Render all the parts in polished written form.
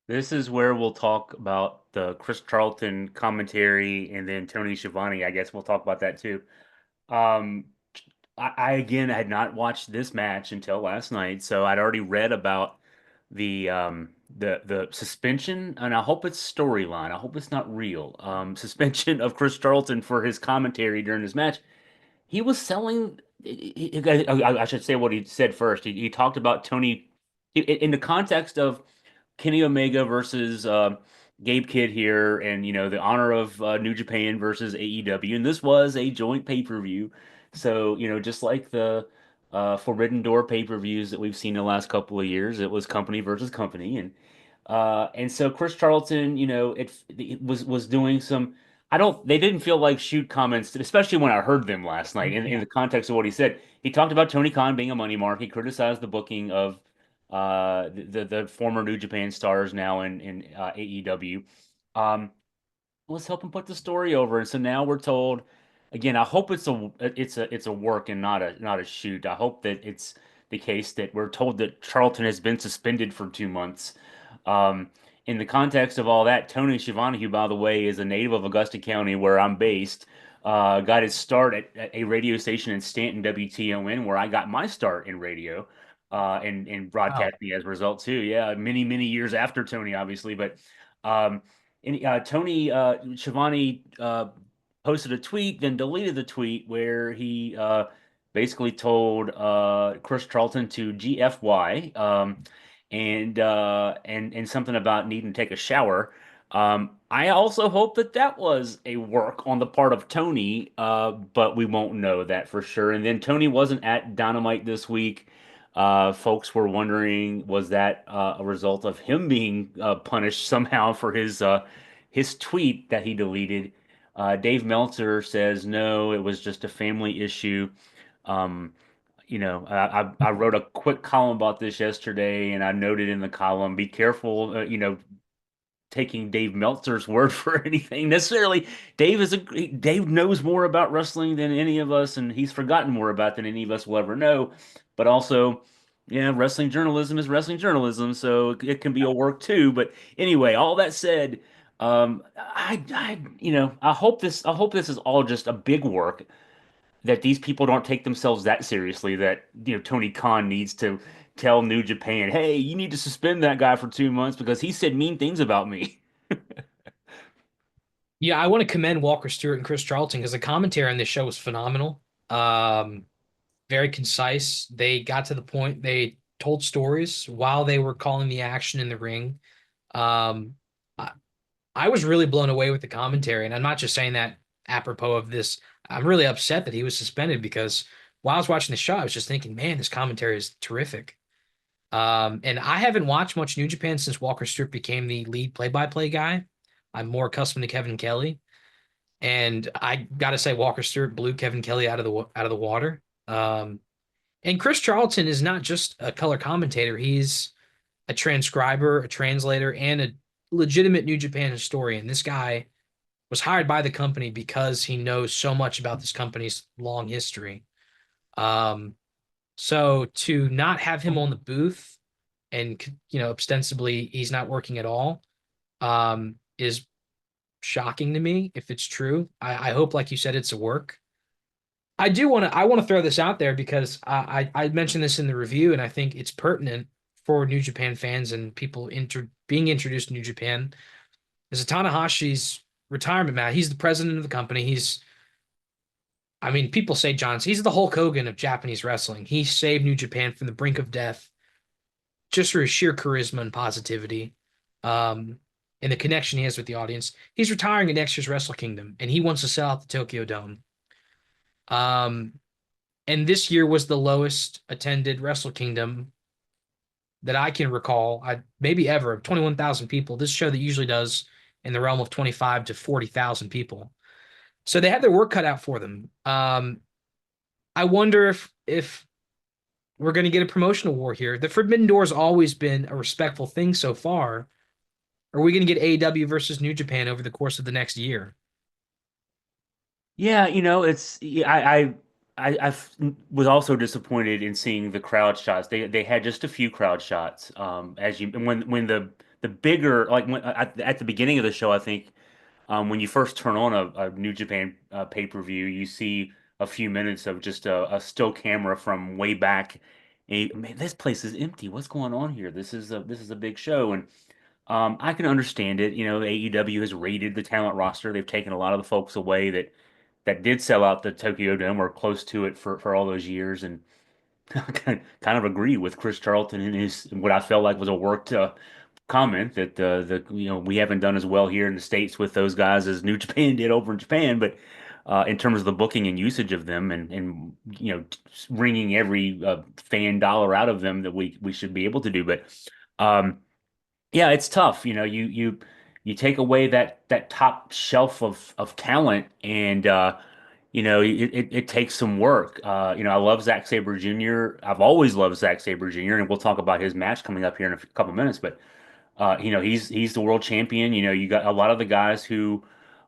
This is where we'll talk about the Chris Charlton commentary and then Tony Schiavone. I guess we'll talk about that too. Um, I again had not watched this match until last night, so I'd already read about the suspension, and I hope it's storyline. I hope it's not real. Suspension of Chris Charlton for his commentary during this match. He was selling. I should say what he said first. He talked about Tony in the context of Kenny Omega versus Gabe Kidd here, and the honor of New Japan versus AEW, and this was a joint pay-per-view. So just like the Forbidden Door pay-per-views that we've seen the last couple of years, it was company versus company, and so Chris Charlton, it was doing some. I don't. They didn't feel like shoot comments, especially when I heard them last night. In Yeah. the context of what he said, he talked about Tony Khan being a money mark. He criticized the booking of the former New Japan stars now in AEW. Let's help him put the story over. And so now we're told again. I hope it's a work and not a shoot. I hope that it's the case that we're told that Charlton has been suspended for 2 months. Um, in the context of all that, Tony Schiavone, who by the way is a native of Augusta County, where I'm based, got his start at a radio station in Stanton, WTON, where I got my start in radio and Wow. broadcasting as a result too. Yeah, many years after Tony, obviously, but. Um, and Tony Schiavone posted a tweet, then deleted the tweet where he basically told Chris Charlton to GFY and something about needing to take a shower. I also hope that that was a work on the part of Tony, but we won't know that for sure. And then Tony wasn't at Dynamite this week. Folks were wondering, was that a result of him being punished somehow for his tweet that he deleted? Dave Meltzer says no, it was just a family issue. Um, I wrote a quick column about this yesterday, and I noted in the column, be careful, taking Dave Meltzer's word for anything necessarily. Dave knows more about wrestling than any of us, and he's forgotten more about than any of us will ever know. But also, yeah, wrestling journalism is wrestling journalism, so it can be a work too. But anyway, all that said, I hope this is all just a big work that these people don't take themselves that seriously. That Tony Khan needs to tell New Japan, hey, you need to suspend that guy for 2 months because he said mean things about me. Yeah, I want to commend Walker Stewart and Chris Charlton because the commentary on this show was phenomenal. Um, Very concise. They got to the point. They told stories while they were calling the action in the ring. Um, I, I was really blown away with the commentary, and I'm not just saying that apropos of this. I'm really upset that he was suspended because while I was watching the show, I was just thinking, man, this commentary is terrific. And I haven't watched much New Japan since Walker Stewart became the lead play-by-play guy. I'm more accustomed to Kevin Kelly, and I got to say Walker Stewart blew Kevin Kelly out of the water. And Chris Charlton is not just a color commentator; he's a transcriber, a translator, and a legitimate New Japan historian. This guy was hired by the company because he knows so much about this company's long history. Um, so to not have him on the booth and ostensibly he's not working at all is shocking to me if it's true. I hope, like you said, it's a work. I want to throw this out there because I mentioned this in the review and I think it's pertinent for New Japan fans and people being introduced to New Japan. Is Tanahashi's retirement match. He's the president of the company. I mean, people say he's the Hulk Hogan of Japanese wrestling. He saved New Japan from the brink of death just for his sheer charisma and positivity, um, and the connection he has with the audience. He's retiring at next year's Wrestle Kingdom, and he wants to sell out the Tokyo Dome. Um, and this year was the lowest attended Wrestle Kingdom that I can recall. Maybe ever 21,000 people. This show that usually does in the realm of 25 to 40,000 people. So they had their work cut out for them. I wonder if we're going to get a promotional war here. The Forbidden Door has always been a respectful thing so far. Are we going to get AEW versus New Japan over the course of the next year? Yeah, it's yeah, was also disappointed in seeing the crowd shots. They had just a few crowd shots. As you when the the bigger, like when at the beginning of the show, I think when you first turn on a New Japan pay-per-view, you see a few minutes of just a still camera from way back. And man, this place is empty. What's going on here? This is a big show, and I can understand it. You know, AEW has raided the talent roster. They've taken a lot of the folks away that did sell out the Tokyo Dome or close to it for all those years, and I kind of agree with Chris Charlton in his what I felt like was a worked comment that the we haven't done as well here in the States with those guys as New Japan did over in Japan, but in terms of the booking and usage of them and wringing every fan dollar out of them that we should be able to do, but um, yeah, it's tough. You take away that top shelf of talent and it takes some work. I love Zack Sabre Jr. I've always loved Zack Sabre Jr. and we'll talk about his match coming up here in a couple minutes, but he's the world champion. You got a lot of the guys who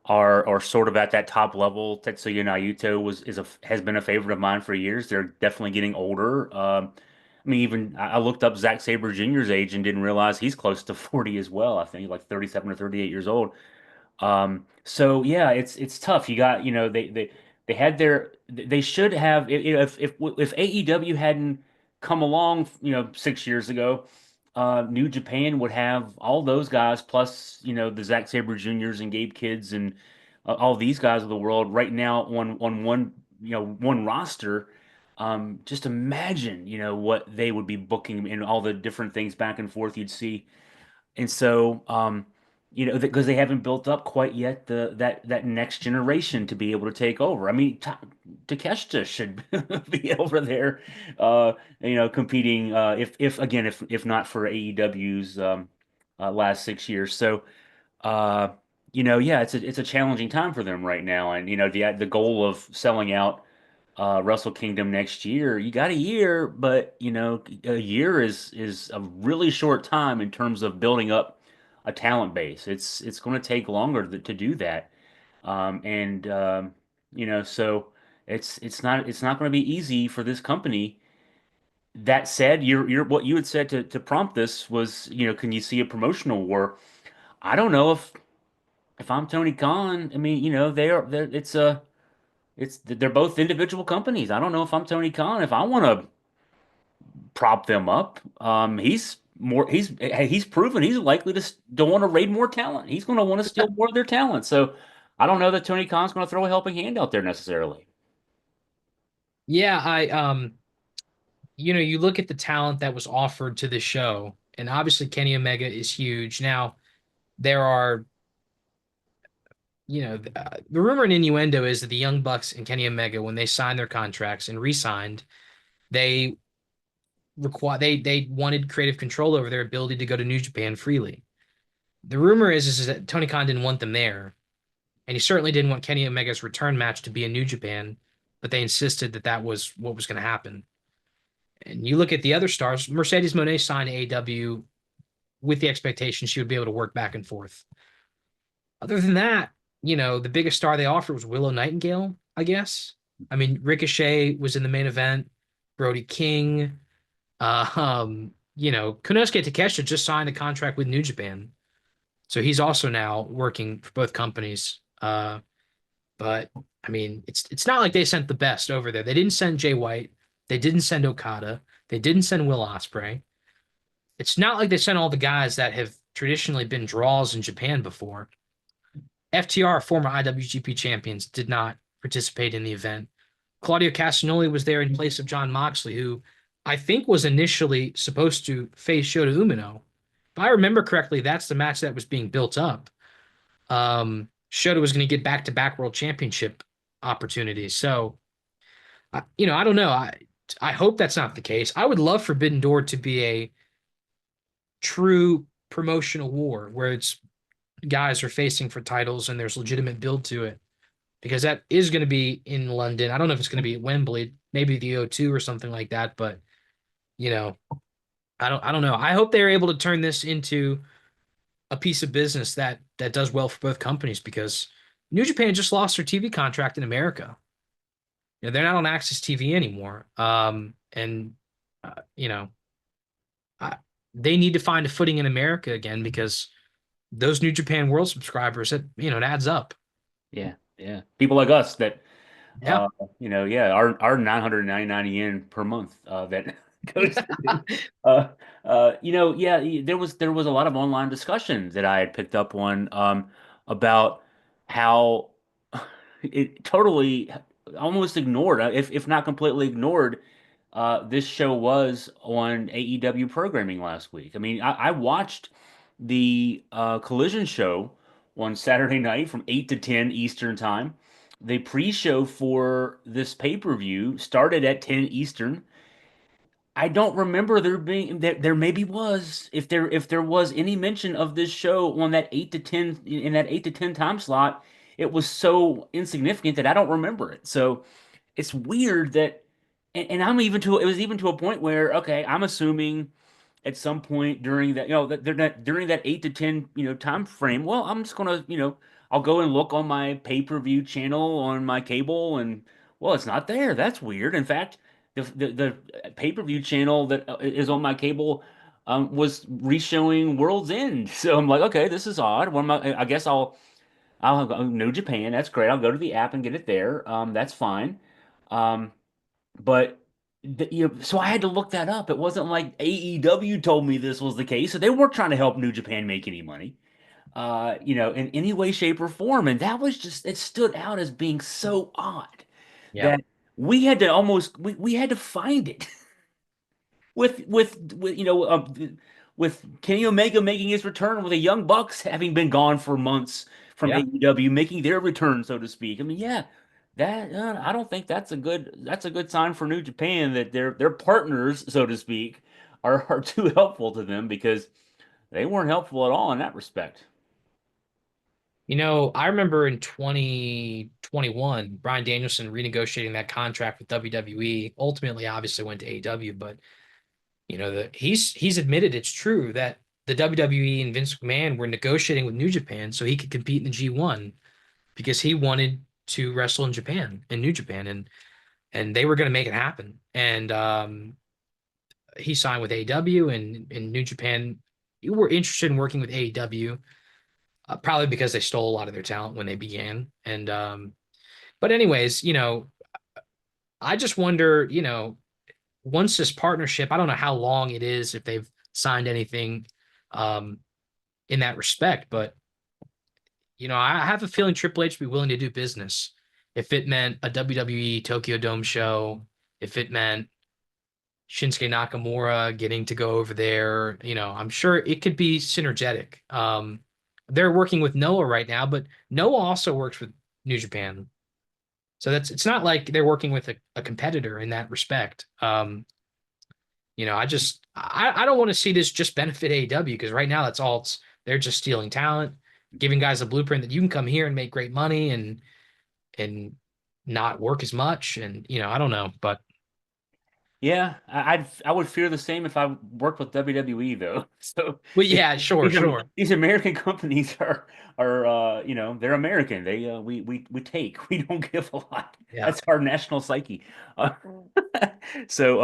are sort of at that top level. Tetsuya Naito has been a favorite of mine for years. They're definitely getting older. I mean, even I looked up Zack Sabre Jr.'s age and didn't realize he's close to 40 as well. I think like 37 or 38 years old. So yeah, it's tough. You got, they had they should have if AEW hadn't come along, 6 years ago, New Japan would have all those guys plus, the Zack Sabre Juniors and Gabe Kids and all these guys of the world right now on one, one roster. Just imagine, what they would be booking and all the different things back and forth you'd see. And so, because they haven't built up quite yet that next generation to be able to take over. I mean, Takeshita should be over there, competing. If again, if not for AEW's last 6 years. So, uh, yeah, it's a challenging time for them right now. And the goal of selling out Wrestle Kingdom next year. You got a year, but a year is a really short time in terms of building up a talent base. It's going to take longer to do that, and so it's not going to be easy for this company. That said, you're what you had said to prompt this was, can you see a promotional war? I don't know if I'm Tony Khan. I mean, they're both individual companies. I don't know if I'm Tony Khan, if I want to prop them up. He's proven he's likely to don't want to raid more talent. He's going to want to steal more of their talent. So I don't know that Tony Khan's going to throw a helping hand out there necessarily. Yeah, you look at the talent that was offered to the show, and obviously Kenny Omega is huge. Now, there are, the rumor and innuendo is that the Young Bucks and Kenny Omega, when they signed their contracts and re-signed, they they wanted creative control over their ability to go to New Japan freely. The rumor is that Tony Khan didn't want them there, and he certainly didn't want Kenny Omega's return match to be in New Japan, but they insisted that that was what was going to happen. And you look at the other stars, Mercedes Moné signed to AEW with the expectation she would be able to work back and forth. Other than that, the biggest star they offered was Willow Nightingale, I guess. I mean, Ricochet was in the main event, Brody King, Konosuke Takeshita just signed a contract with New Japan. So he's also now working for both companies. But I mean, it's not like they sent the best over there. They didn't send Jay White. They didn't send Okada. They didn't send Will Ospreay. It's not like they sent all the guys that have traditionally been draws in Japan before. FTR, former IWGP champions, did not participate in the event. Claudio Castagnoli was there in place of John Moxley, who I think was initially supposed to face Shota Umino. If I remember correctly, that's the match that was being built up. Shota was going to get back-to-back world championship opportunities. So, I don't know. I hope that's not the case. I would love Forbidden Door to be a true promotional war where it's guys are facing for titles and there's legitimate build to it because that is going to be in London. I don't know if it's going to be at Wembley, maybe the O2 or something like that, but you know, I don't know. I hope they're able to turn this into a piece of business that does well for both companies because New Japan just lost their TV contract in America. They're not on Access TV anymore. And you know, I, they need to find a footing in America again because those New Japan World subscribers, it adds up. Yeah, yeah. People like us that Yeah. yeah, our 999 yen per month that goes to yeah, there was a lot of online discussion that I had picked up on about how it totally almost ignored, if not completely ignored, this show was on AEW programming last week. I mean, I watched the Collision show on Saturday night from 8 to 10 Eastern time. The pre-show for this pay-per-view started at 10 Eastern. I don't remember there maybe was if there was any mention of this show on that 8 to 10 in that 8 to 10 time slot, it was so insignificant that I don't remember it. So it's weird that and I'm even to it was even to a point where okay, I'm assuming at some point during that, that they're not during that 8 to 10, time frame. Well, I'm just gonna, I'll go and look on my pay-per-view channel on my cable, and well, it's not there. That's weird. In fact, the pay-per-view channel that is on my cable was re-showing World's End. So I'm like, okay, this is odd. I guess I'll go New Japan. That's great. I'll go to the app and get it there. That's fine. Um, but so I had to look that up. It wasn't like AEW told me this was the case, so they weren't trying to help New Japan make any money, in any way, shape, or form. And that was just it stood out as being so odd Yeah. that we had to find it with Kenny Omega making his return, with the Young Bucks having been gone for months from Yeah. AEW making their return, so to speak. I mean, yeah, that I don't think that's a good sign for New Japan that their partners, so to speak, are too helpful to them because they weren't helpful at all in that respect. I remember in 2021, Bryan Danielson renegotiating that contract with WWE. Ultimately, obviously went to AEW, but he's admitted it's true that the WWE and Vince McMahon were negotiating with New Japan so he could compete in the G1 because he wanted to wrestle in Japan, in New Japan, and they were going to make it happen. And he signed with AEW, and in New Japan, you were interested in working with AEW, probably because they stole a lot of their talent when they began. And but anyways, I just wonder, once this partnership, I don't know how long it is if they've signed anything um, in that respect, but I have a feeling Triple H would be willing to do business if it meant a WWE Tokyo Dome show, if it meant Shinsuke Nakamura getting to go over there. I'm sure it could be synergetic. They're working with Noah right now, but Noah also works with New Japan. So it's not like they're working with a competitor in that respect. I don't want to see this just benefit AEW because right now that's all they're just stealing talent, giving guys a blueprint that you can come here and make great money and not work as much. And I don't know, but Yeah, I would fear the same if I worked with WWE though. So if yeah, sure, sure. these American companies are they're American. They we take we don't give a lot. Yeah. That's our national psyche. Uh, so